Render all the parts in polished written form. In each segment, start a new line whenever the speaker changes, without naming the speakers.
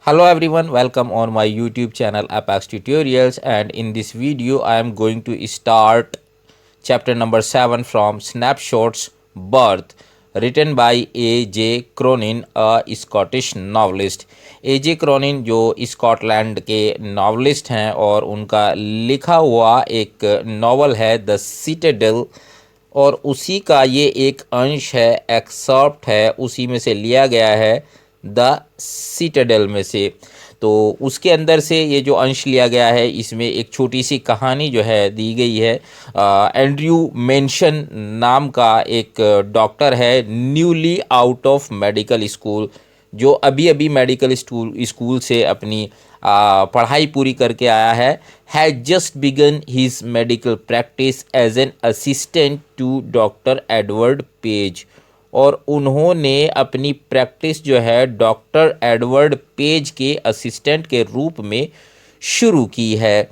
Hello everyone, welcome on my YouTube channel Apex Tutorials, and in this video I am going to start chapter number 7 from Snapshots Birth, written by A.J. Cronin, a Scottish novelist. A.J. Cronin जो Scotland के novelist हैं और उनका लिखा हुआ एक novel है the Citadel, और उसी का ये एक अंश है, एक्सर्प्ट है, उसी में से लिया गया है द सिटाडेल में से। तो उसके अंदर से ये जो अंश लिया गया है, इसमें एक छोटी सी कहानी जो है दी गई है। एंड्रयू मेंशन नाम का एक डॉक्टर है, newly out of medical school, जो अभी अभी मेडिकल स्कूल से अपनी पढ़ाई पूरी करके आया है। Had just began his medical practice as an assistant to doctor Edward Page, और उन्होंने अपनी प्रैक्टिस जो है डॉक्टर एडवर्ड पेज के असिस्टेंट के रूप में शुरू की है।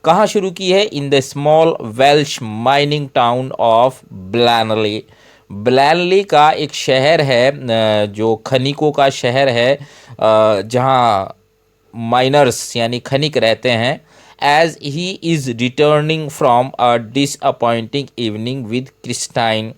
कहाँ शुरू की है? In the small Welsh mining town of Blaenelly. Blaenelly का एक शहर है जो खनिकों का शहर है, जहाँ माइनर्स यानी खनिक रहते हैं। As he is returning from a disappointing evening with Christine,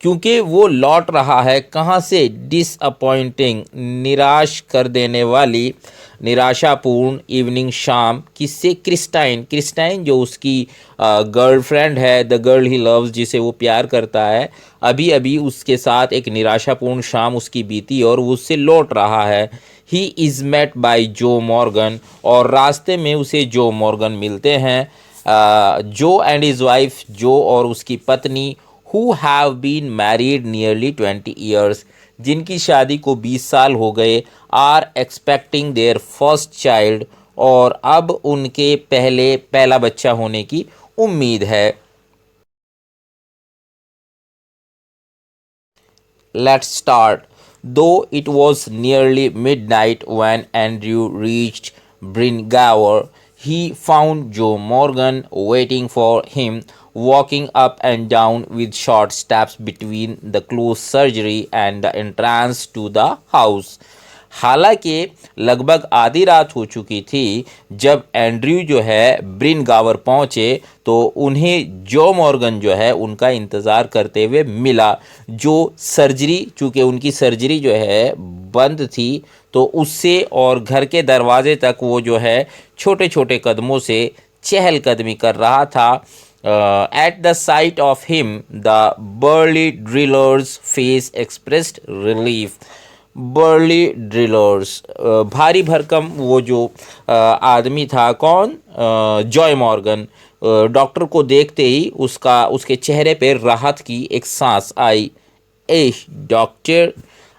क्योंकि वो लौट रहा है कहाँ से? डिसअपॉइंटिंग, निराश कर देने वाली, निराशापूर्ण इवनिंग, शाम। किससे? क्रिस्टाइन। क्रिस्टाइन जो उसकी गर्लफ्रेंड है, द गर्ल ही लव्स, जिसे वो प्यार करता है। अभी अभी उसके साथ एक निराशापूर्ण शाम उसकी बीती और वो उससे लौट रहा है। ही इज़ मेट बाय जो मॉर्गन, और रास्ते में उसे जो मॉर्गन मिलते हैं। जो एंड हिज वाइफ, जो और उसकी पत्नी, who have been married nearly 20 years, जिनकी शादी को 20 साल हो गए, are expecting their first child, और अब उनके पहला बच्चा होने की उम्मीद है। Let's start. Though it was nearly midnight when Andrew reached Bryngower, he found Joe Morgan waiting for him, walking up and down with short steps between the closed surgery and the entrance to the house. हालांकि लगभग आधी रात हो चुकी थी जब Andrew जो है ब्रिन गावर पहुँचे, तो उन्हें जो मॉर्गन जो है उनका इंतज़ार करते हुए मिला। जो सर्जरी, चूँकि उनकी सर्जरी जो है बंद थी, तो उससे और घर के दरवाजे तक वो जो है छोटे छोटे कदमों से चहलकदमी कर रहा था। At the sight of him the burly driller's face expressed relief. Burly drillers, भारी भरकम वो जो आदमी था, कौन? Joy Morgan. डॉक्टर को देखते ही उसके चेहरे पे राहत की एक सांस आई। Ah doctor,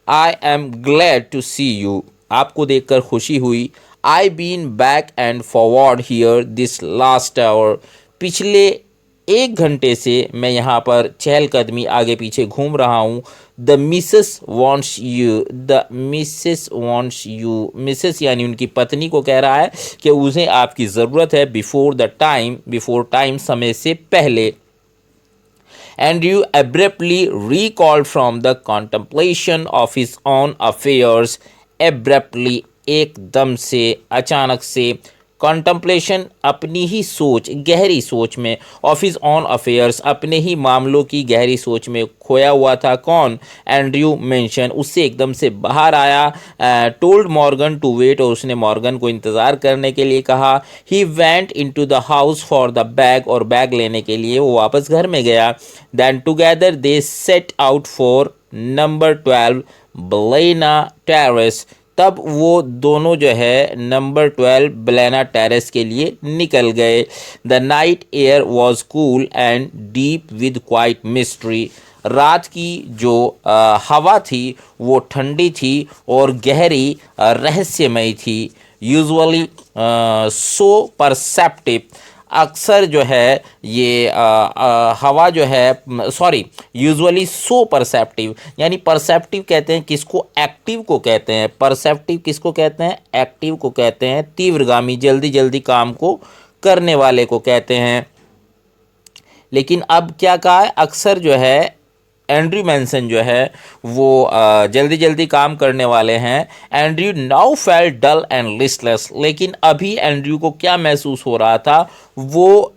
I am glad to see you, आपको देखकर खुशी हुई। I been back and forward here this last hour, पिछले 1 घंटे से मैं यहाँ पर चहलकदमी आगे पीछे घूम रहा हूँ। The Mrs wants you, the Mrs wants you, Mrs यानी उनकी पत्नी को कह रहा है कि उसे आपकी ज़रूरत है। Before the time, before time, समय से पहले। Andrew abruptly recalled from the contemplation of his own affairs, abruptly, एकदम से, अचानक से, कॉन्टम्पलेशन, अपनी ही सोच, गहरी सोच में, ऑफ हिज ऑन अफेयर्स, अपने ही मामलों की गहरी सोच में खोया हुआ था। कौन? एंड्रयू मेंशन, उससे एकदम से बाहर आया। टोल्ड मॉर्गन टू वेट, और उसने मॉर्गन को इंतज़ार करने के लिए कहा। He went into the house for the bag, और बैग लेने के लिए वो वापस घर में गया। Then together they set out for number 12 Blaina Terrace, तब वो दोनों जो है नंबर 12 ब्लेना टेरेस के लिए निकल गए। The night air was cool and deep with quite mystery, रात की जो हवा थी वो ठंडी थी और गहरी रहस्यमयी थी। यूजुअली सो परसेप्टिव, अक्सर जो है ये हवा जो है, सॉरी, यूजुअली सो परसेप्टिव, यानी परसेप्टिव कहते हैं किसको? एक्टिव को कहते हैं। परसेप्टिव किसको कहते हैं? एक्टिव को कहते हैं। तीव्रगामी, जल्दी जल्दी काम को करने वाले को कहते हैं। लेकिन अब क्या कहा है? अक्सर जो है एंड्रयू मैनसन जो है वो जल्दी जल्दी काम करने वाले हैं। Andrew now felt dull and listless, लेकिन अभी एंड्रयू को क्या महसूस हो रहा था, वो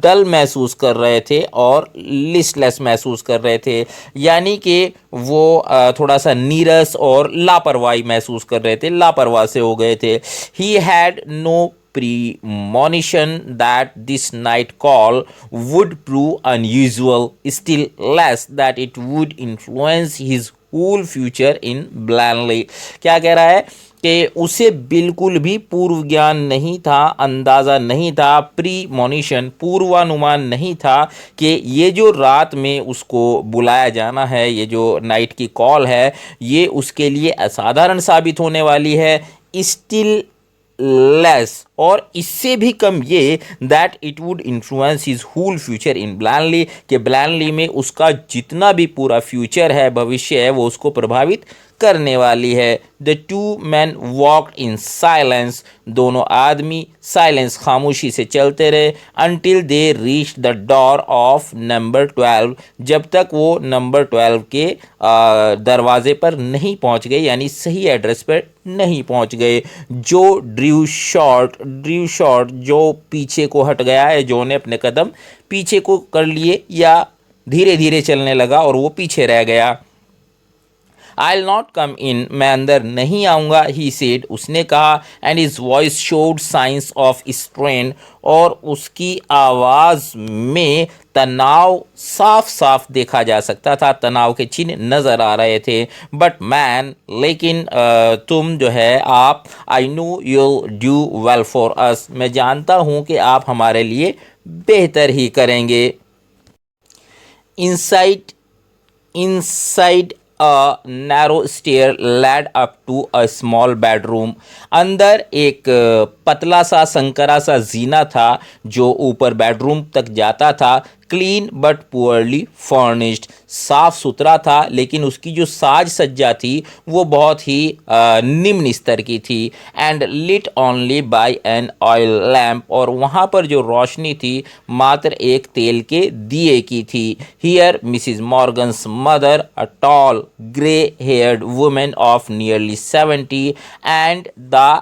डल महसूस कर रहे थे और लिस्टलेस महसूस कर रहे थे, यानी कि वो थोड़ा सा नीरस और लापरवाही महसूस कर रहे थे, लापरवाह से हो गए थे। He had no premonition that this night call would prove unusual, still less that it would influence his whole future in Blanley। क्या कह रहा है कि उसे बिल्कुल भी पूर्व ज्ञान नहीं था, अंदाज़ा नहीं था, प्रीमोनिशन पूर्वानुमान नहीं था कि ये जो रात में उसको बुलाया जाना है, ये जो नाइट की कॉल है, ये उसके लिए असाधारण साबित होने वाली है। स्टिल लेस, और इससे भी कम ये, that it would influence his whole future in Blaenelly, कि ब्लैनली में उसका जितना भी पूरा फ्यूचर है, भविष्य है, वो उसको प्रभावित करने वाली है। The two man walked in silence, दोनों आदमी साइलेंस खामोशी से चलते रहे, until they reach the door of number 12, जब तक वो नंबर 12 के दरवाजे पर नहीं पहुंच गए, यानी सही एड्रेस पर नहीं पहुंच गए। जो ड्रू शॉर्ट जो पीछे को हट गया है, जो ने अपने कदम पीछे को कर लिए या धीरे धीरे चलने लगा और वो पीछे रह गया। आई विल नॉट कम इन, मैं अंदर नहीं आऊँगा, ही सेड, उसने कहा, and his voice showed science of strain, और उसकी आवाज़ में तनाव साफ साफ देखा जा सकता था, तनाव के चिन्ह नज़र आ रहे थे। बट मैन, लेकिन तुम जो है आप, I know you'll do well for us, मैं जानता हूँ कि आप हमारे लिए बेहतर ही करेंगे। Inside inside a narrow stair led up to a small bedroom, अंदर एक पतला सा संकरा सा जीना था जो ऊपर बेडरूम तक जाता था। क्लीन बट पुअरली फर्निश्ड, साफ सुथरा था लेकिन उसकी जो साज सज्जा थी वो बहुत ही निम्न स्तर की थी। And lit only by an oil lamp, और वहाँ पर जो रोशनी थी मात्र एक तेल के दिए की थी। Here Mrs Morgan's mother, a tall grey heard women of nearly 70, and the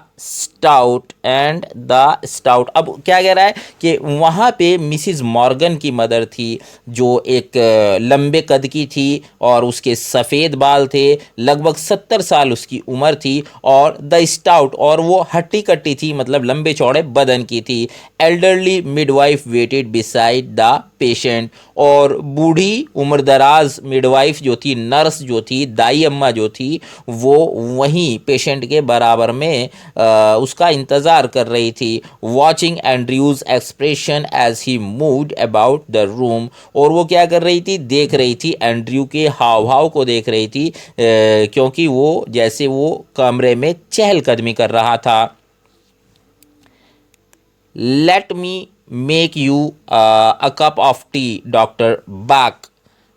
stout. अब क्या कह रहा है कि वहाँ पे मिसिज मॉर्गन की मदर थी जो एक लंबे कद की थी और उसके सफ़ेद बाल थे, लगभग 70 साल उसकी उम्र थी, और द स्टाउट, और वो हट्टी कट्टी थी, मतलब लंबे चौड़े बदन की थी। Elderly midwife waited beside the patient, और बूढ़ी उम्रदराज मिडवाइफ जो थी, नर्स जो थी, दाई अम्मा जो थी, वो वहीं पेशेंट के बराबर में उसका इंतज़ार कर रही थी। Watching Andrew's expression as he moved about the room, और वो क्या कर रही थी, देख रही थी, एंड्रयू के हाव भाव को देख रही थी, क्योंकि वो जैसे वो कमरे में चहलकदमी कर रहा था। Let me make you a cup of T doctor बाक,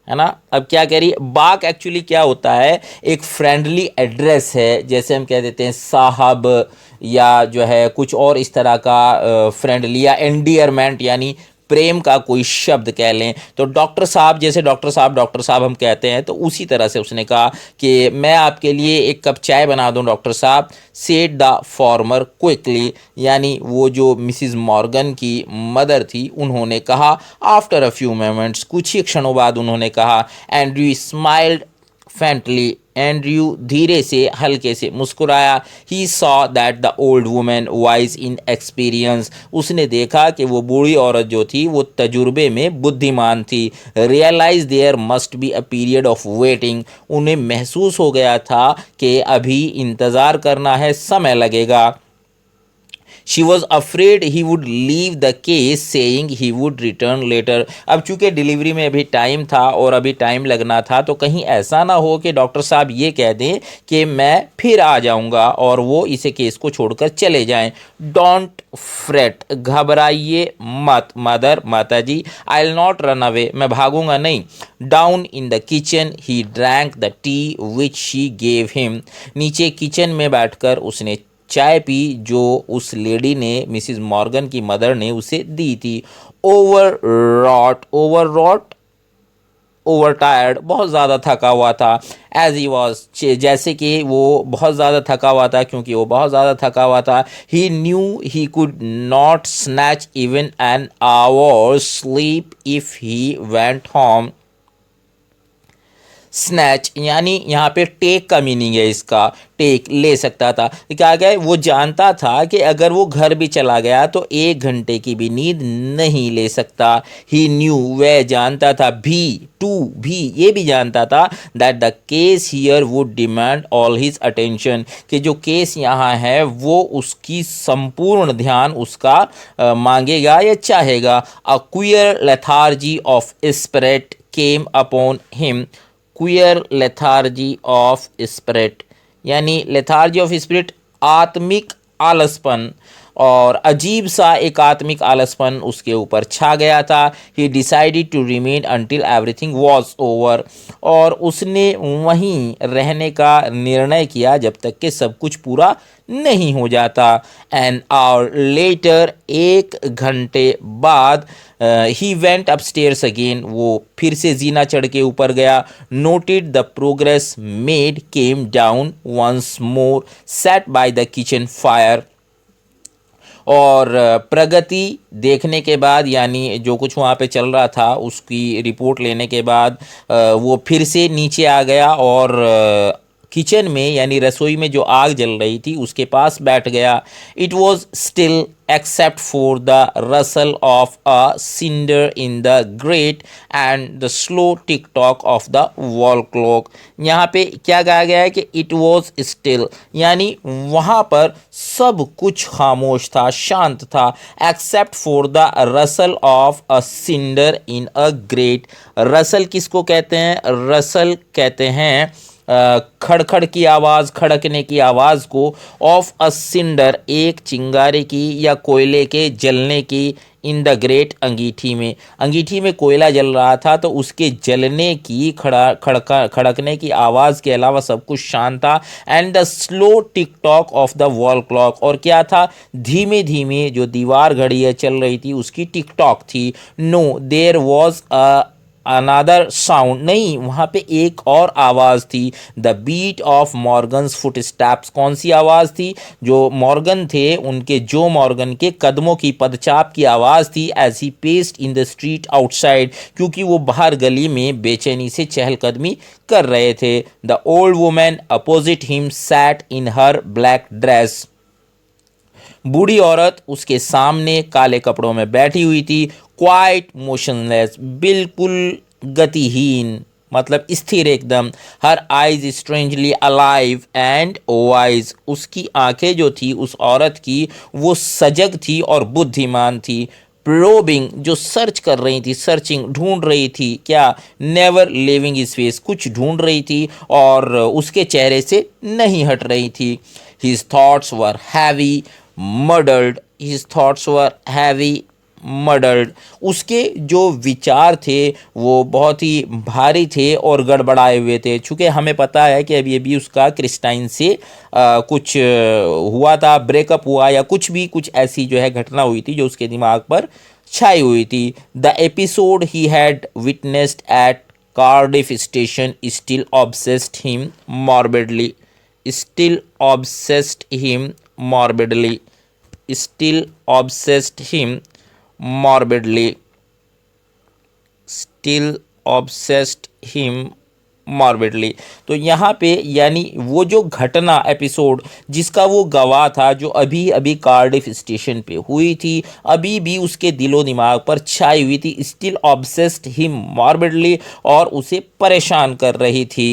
है ना। अब क्या कह रही है, बाक एक्चुअली क्या होता है, एक फ्रेंडली एड्रेस है, जैसे हम कह देते हैं साहब, या जो है कुछ और इस तरह का फ्रेंडली, या एंडियरमेंट यानी प्रेम का कोई शब्द कह लें। तो डॉक्टर साहब, जैसे डॉक्टर साहब हम कहते हैं, तो उसी तरह से उसने कहा कि मैं आपके लिए एक कप चाय बना दूं डॉक्टर साहब। सेड द फॉर्मर क्विकली, यानी वो जो मिसिज मॉर्गन की मदर थी उन्होंने कहा। आफ्टर अ फ्यू मोमेंट्स, कुछ ही क्षणों बाद उन्होंने कहा। एंड्रयू स्माइल्ड फेंटली, एंड्रयू धीरे से हल्के से मुस्कुराया। He saw that the old women wise in experience, उसने देखा कि वो बूढ़ी औरत जो थी वो तजुर्बे में बुद्धिमान थी। Realise there must be a period of waiting, उन्हें महसूस हो गया था कि अभी इंतज़ार करना है, समय लगेगा। She was afraid he would leave the case saying he would return later, अब चूंकि डिलीवरी में अभी टाइम था और अभी टाइम लगना था, तो कहीं ऐसा ना हो कि डॉक्टर साहब ये कह दें कि मैं फिर आ जाऊंगा और वो इसे केस को छोड़कर चले जाएं। डोंट फ्रेट, घबराइए मत मदर, माता ji. I will not run away, मैं भागूंगा नहीं। Down in the kitchen he drank the tea which she gave him, नीचे किचन में बैठकर उसने चाय पी जो उस लेडी ने, मिसिज मॉर्गन की मदर ने उसे दी थी। ओवर रॉट ओवर टायर्ड, बहुत ज़्यादा थका हुआ था। एज ही वॉज, जैसे कि वो बहुत ज़्यादा थका हुआ था, क्योंकि वो बहुत ज़्यादा थका हुआ था। He knew he could not snatch even an hour sleep if he went home. Snatch यानी यहाँ पे टेक का मीनिंग है, इसका टेक ले सकता था। क्या गया, वो जानता था कि अगर वो घर भी चला गया तो 1 घंटे की भी नींद नहीं ले सकता। ही न्यू, वह जानता था, भी ये भी जानता था that the case here would demand all his attention, कि जो केस यहाँ है वो उसकी संपूर्ण ध्यान उसका मांगेगा या चाहेगा। A queer lethargy of spirit came upon him. Queer lethargy of spirit यानी लेथार्जी ऑफ स्पिरिट, आत्मिक आलसपन, और अजीब सा एक आत्मिक आलसपन उसके ऊपर छा गया था। He decided to remain until everything was over, और उसने वहीं रहने का निर्णय किया जब तक कि सब कुछ पूरा नहीं हो जाता। एन आवर लेटर, 1 घंटे बाद, ही वेंट अपस्टेयर्स अगेन, वो फिर से जीना चढ़ के ऊपर गया। Noted the progress made, came down once more, sat by the kitchen fire, और प्रगति देखने के बाद, यानी जो कुछ वहाँ पे चल रहा था उसकी रिपोर्ट लेने के बाद, वो फिर से नीचे आ गया और किचन में यानी रसोई में जो आग जल रही थी उसके पास बैठ गया। It was still except for the rustle of a cinder in the grate and the slow tick tock of the wall clock. यहाँ पे क्या कहा गया है कि इट वॉज स्टिल, यानी वहाँ पर सब कुछ खामोश था, शांत था, except for the rustle of a cinder in a grate. Rustle किसको कहते हैं? रसल कहते हैं खड़खड़ की आवाज़, खड़कने की आवाज़ को। ऑफ अ सिंडर, एक चिंगारे की या कोयले के जलने की। इन द ग्रेट, अंगीठी में कोयला जल रहा था तो उसके जलने की खड़कने की आवाज़ के अलावा सब कुछ शांत था। And the slow tick tock of the wall clock, और क्या था? धीमे धीमे जो दीवार घड़ी है चल रही थी उसकी टिक टॉक थी। No there was a another sound, नहीं, वहाँ पे एक और आवाज़ थी। The beat of Morgan's footsteps, कौन सी आवाज़ थी? जो मॉर्गन थे उनके, जो मॉर्गन के कदमों की पदचाप की आवाज़ थी। As he paced in the street outside, क्योंकि वो बाहर गली में बेचैनी से चहलकदमी कर रहे थे। The old women opposite him sat in her black dress, बूढ़ी औरत उसके सामने काले कपड़ों में बैठी हुई थी। क्वाइट मोशनलेस, बिल्कुल गतिहीन, मतलब स्थिर एकदम। Her eyes strangely alive and wise, उसकी आंखें जो थी उस औरत की वो सजग थी और बुद्धिमान थी। प्रोबिंग, जो सर्च कर रही थी, सर्चिंग, ढूंढ रही थी क्या? नेवर लिविंग इज फेस, कुछ ढूंढ रही थी और उसके चेहरे से नहीं हट रही थी। हिज थॉट्स वर हैवी मडल्ड, हिज थॉट्स वर हैवी मडल्ड, उसके जो विचार थे वो बहुत ही भारी थे और गड़बड़ाए हुए थे। चूँकि हमें पता है कि अभी अभी उसका क्रिस्टाइन से कुछ हुआ था, ब्रेकअप हुआ या कुछ ऐसी जो है घटना हुई थी जो उसके दिमाग पर छाई हुई थी। The episode he had witnessed at Cardiff station still obsessed him morbidly, still obsessed him morbidly, still obsessed him morbidly, still obsessed him morbidly. तो यहाँ पे यानी वो जो घटना, एपिसोड जिसका वो गवाह था, जो अभी अभी कार्डिफ स्टेशन पे हुई थी, अभी भी उसके दिलो दिमाग पर छाई हुई थी। स्टिल ऑब्सेस्ड हिम मॉर्बिडली, और उसे परेशान कर रही थी।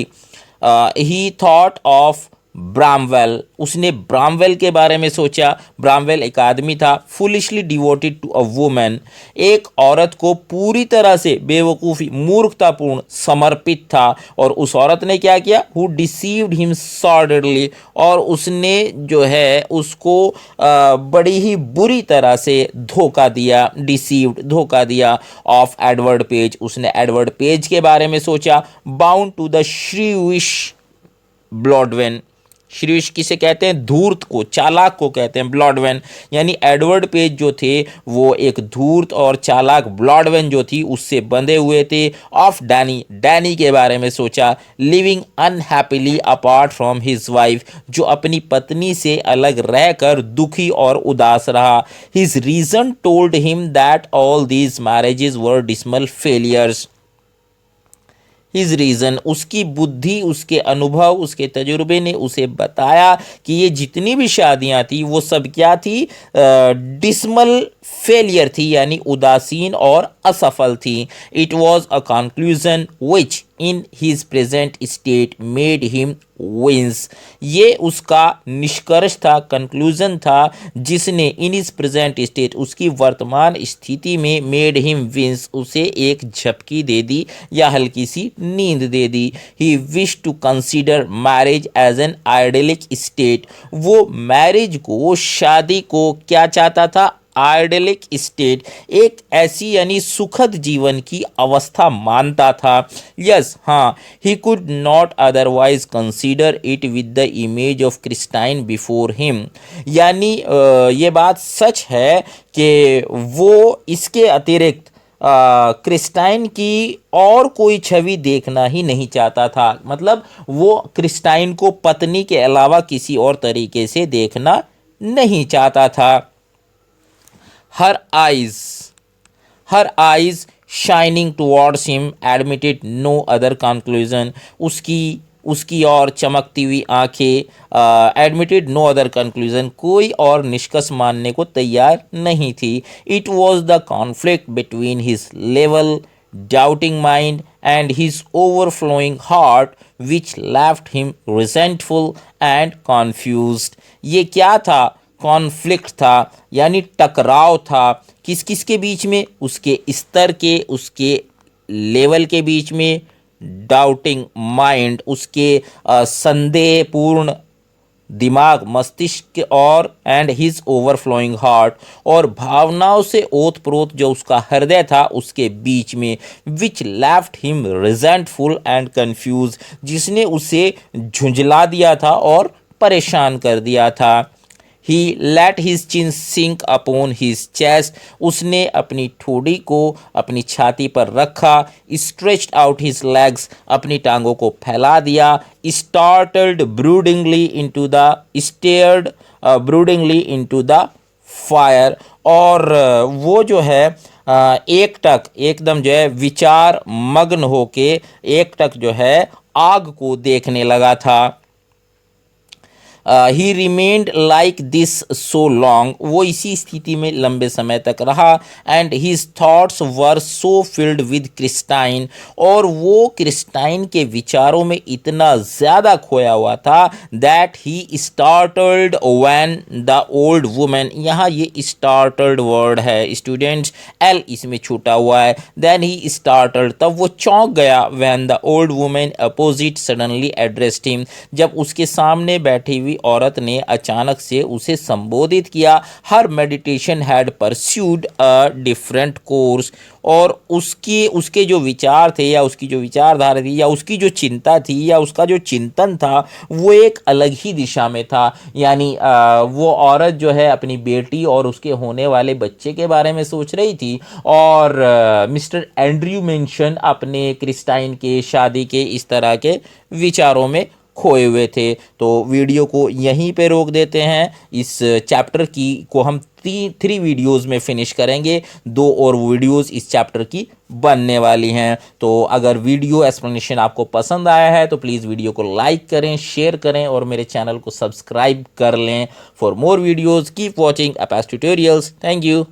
ही थॉट ऑफ ब्रामवेल, उसने ब्रामवेल के बारे में सोचा। ब्रामवेल एक आदमी था। Foolishly devoted to a woman, एक औरत को पूरी तरह से बेवकूफ़ी, मूर्खतापूर्ण समर्पित था। और उस औरत ने क्या किया? हु डिसीव्ड हिम सॉर्डेडली, और उसने जो है उसको बड़ी ही बुरी तरह से धोखा दिया। डिसीव्ड, धोखा दिया। ऑफ एडवर्ड पेज, उसने एडवर्ड पेज के बारे में सोचा। बाउंड टू द श्रीविश ब्लॉडवेन, श्रीश किसे कहते हैं? धूर्त को, चालाक को कहते हैं ब्लॉडवेन। यानी एडवर्ड पेज जो थे वो एक धूर्त और चालाक ब्लॉडवेन जो थी उससे बंधे हुए थे। ऑफ डैनी, डैनी के बारे में सोचा। Living unhappily apart from his wife, जो अपनी पत्नी से अलग रहकर दुखी और उदास रहा। His reason told him that all these marriages were dismal failures. His reason, उसकी बुद्धि, उसके अनुभव, उसके तजुर्बे ने उसे बताया कि ये जितनी भी शादियां थी वो सब क्या थी? डिसमल फेलियर थी, यानी उदासीन और असफल थी। It was a conclusion which in his present state made him wince. ये उसका निष्कर्ष था, कंक्लूजन था, जिसने इन हिज प्रेजेंट स्टेट, उसकी वर्तमान स्थिति में, मेड हिम विंस, उसे एक झपकी दे दी या हल्की सी नींद दे दी। He wish to consider marriage as an idyllic state. वो मैरिज को, शादी को क्या चाहता था? आइडियलिक स्टेट, एक ऐसी यानी सुखद जीवन की अवस्था मानता था। यस, हाँ, ही could not otherwise consider it with the image of Christine before him. यानी ये बात सच है कि वो इसके अतिरिक्त क्रिस्टाइन की और कोई छवि देखना ही नहीं चाहता था। मतलब वो क्रिस्टाइन को पत्नी के अलावा किसी और तरीके से देखना नहीं चाहता था। Her eyes shining towards him admitted no other conclusion. उसकी और चमकती हुई आंखें एडमिटेड नो अदर कंक्लूजन, कोई और निष्कर्ष मानने को तैयार नहीं थी। It was the conflict between his level doubting mind and his overflowing heart which left him resentful and confused. ये क्या था? कॉन्फ्लिक्ट था, यानी टकराव था। किस किस के बीच में? उसके स्तर के, उसके लेवल के बीच में, डाउटिंग माइंड, उसके संदेहपूर्ण दिमाग, मस्तिष्क, और एंड हिज ओवरफ्लोइंग हार्ट, और भावनाओं से ओतप्रोत जो उसका हृदय था उसके बीच में। विच left him resentful and confuse, जिसने उसे झुंझला दिया था और परेशान कर दिया था। He let his chin sink upon his chest. उसने अपनी ठोड़ी को अपनी छाती पर रखा। Stretched out his legs, अपनी टांगों को फैला दिया। Startled broodingly into the stared broodingly into the fire, और वो जो है एकटक, एकदम जो है विचार मग्न होके एकटक जो है आग को देखने लगा था। ही remained like this so long, वो इसी स्थिति में लंबे समय तक रहा। And his thoughts were so filled with Christine, और वो क्रिस्टाइन के विचारों में इतना ज़्यादा खोया हुआ था that he startled when the old women, यहाँ ये स्टार्टल्ड वर्ड है स्टूडेंट्स, एल इसमें छूटा हुआ है। देन ही स्टार्टल्ड, तब वो चौंक गया। When the old women opposite suddenly addressed him, जब उसके सामने बैठी हुई औरत ने अचानक से उसे संबोधित किया। Her meditation had pursued a different course, और उसके जो विचार थे, या उसकी जो विचारधारा थी, या उसकी जो चिंता थी, या उसका जो चिंतन था, वो एक अलग ही दिशा में था। यानी वो औरत जो है अपनी बेटी और उसके होने वाले बच्चे के बारे में सोच रही थी, और मिस्टर एंड्रयू मेंशन अपने क्रिस्टाइन के शादी के इस तरह के विचारों में खोए हुए थे। तो वीडियो को यहीं पे रोक देते हैं। इस चैप्टर की को हम थ्री वीडियोस में फिनिश करेंगे। 2 और वीडियोस इस चैप्टर की बनने वाली हैं। तो अगर वीडियो एक्सप्लेनेशन आपको पसंद आया है तो प्लीज़ वीडियो को लाइक करें, शेयर करें, और मेरे चैनल को सब्सक्राइब कर लें। For more videos keep watching अपास ट्यूटोरियल्स। Thank you.